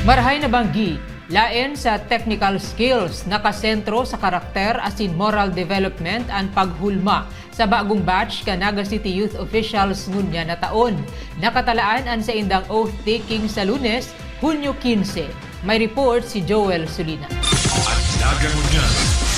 Marahay na banggi, lain sa technical skills, nakasentro sa karakter asin moral development ang paghulma sa bagong batch ka Naga City Youth Officials ngunya na taon. Nakatalaan ang sa indang oath-taking sa Lunes, Hunyo 15. May report si Joel Sulina.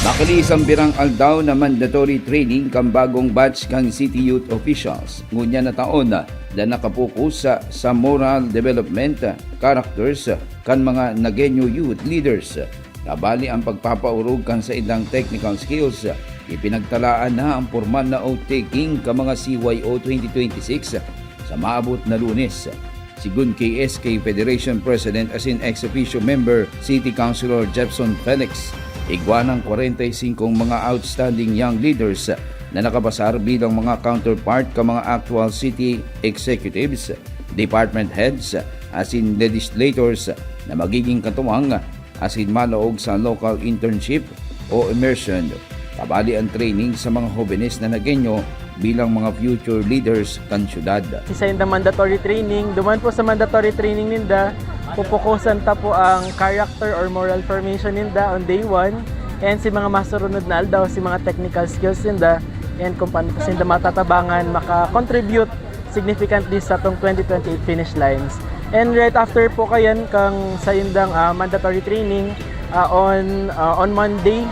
Nakaliisang birang aldaw na mandatory training kang bagong batch kang City Youth Officials ngunya na taon na nakapokus sa moral development, characters kan mga Nagueño youth leaders. Kabali ang pagpapaurog kan sa idang technical skills. Ipinagtalaan na ang formal na oath-taking ka mga CYO 2026 sa maabot na Lunes. Sigun kay SK Federation President asin ex-officio member City Councilor Jepson Felix, igwa ng 45 mga outstanding young leaders na nakabasar bilang mga counterpart ka mga actual city executives, department heads, asin legislators na magiging katuwang asin maloog sa local internship o immersion. Kabali ang training sa mga jóvenes na Nagueño bilang mga future leaders kan syudad. Isa yung mandatory training, duman po sa mandatory training ninda, pupukusan ta po ang character or moral formation ninda on day 1, and si mga masurunod na aldaw, si mga technical skills ninda, and kung paano po sinda matatabangan, maka-contribute significantly sa itong 2028 finish lines. And right after po kayan kang sa indang mandatory training on Monday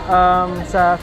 sa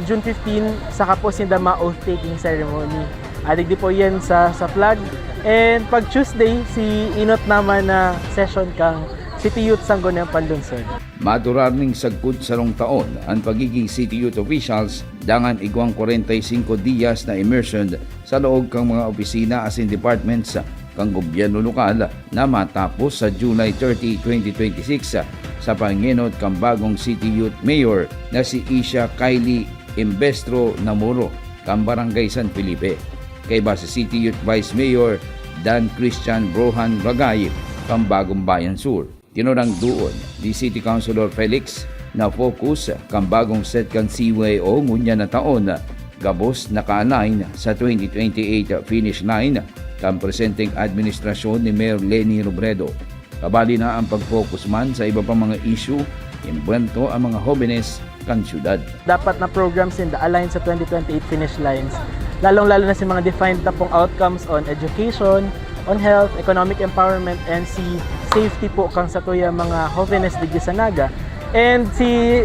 June 15, saka po sinda ma-oath-taking ceremony. Adig di po yan sa flag. And pag Tuesday, si inot naman na session kang City Youth Sangguniang Panlunsod. Madurar ning sagpud sa rong taon ang pagiging City Youth Officials dangan igwang 45 diyas na immersion sa loob kang mga opisina asin departments kang gobyerno lokal na matapos sa July 30, 2026 sa panginot kang bagong City Youth Mayor na si Isha Kylie Imbestro Namuro kang Barangay San Felipe. Kay ba si City Youth Vice Mayor Dan Christian Brohan Ragay kang Bagong Bayan Sur. Tinurang doon ni City Councilor Felix na focus kang bagong set kang CYO ngunya na taon gabos naka-align sa 2028 finish line kang presenting administrasyon ni Mayor Leni Robredo. Kabali na ang pag-focus man sa iba pang mga issue, imbento ang mga jóvenes kan syudad. Dapat na programs in the align sa 2028 finish lines, lalong-lalo na si mga defined na pong outcomes on education, on health, economic empowerment, and si safety po kang sa tuya mga jóvenes digdi sa Naga. And si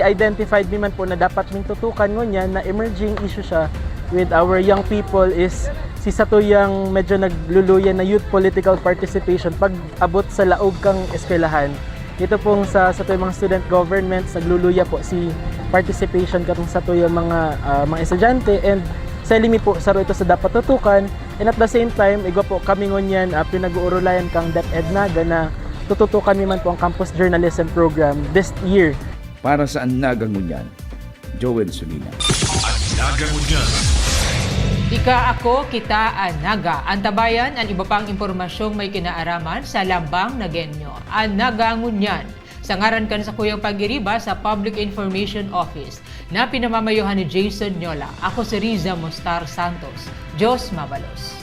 identified naman po na dapat ming tutukan ngunyan na emerging issue siya with our young people is si satuyang medyo nagluluyan na youth political participation pag abot sa laog kang eskwelahan. Ito pong sa tuyang mga student governments nagluluya po si participation katong sa tuyang mga estudyante, and sa limi po saro ito sa dapat tutukan. And at the same time, igwa po kami ngunyan pinag-uurulayan kang DepEd Naga na tututukan naman po ang campus journalism program this year. Para sa Naga ngunyan, Joel Sulina. Naga ngunyan. Ika ako, kita, Naga. Antabayan ang iba pang impormasyong may kinaaraman sa Lambang Nagueño. Naga ngunyan. Sa ngaran kan sa Kuyang Pagiriba sa Public Information Office na pinamamayuhan ni Jason Nyola. Ako si Riza Mostar Santos. Diyos mabalos.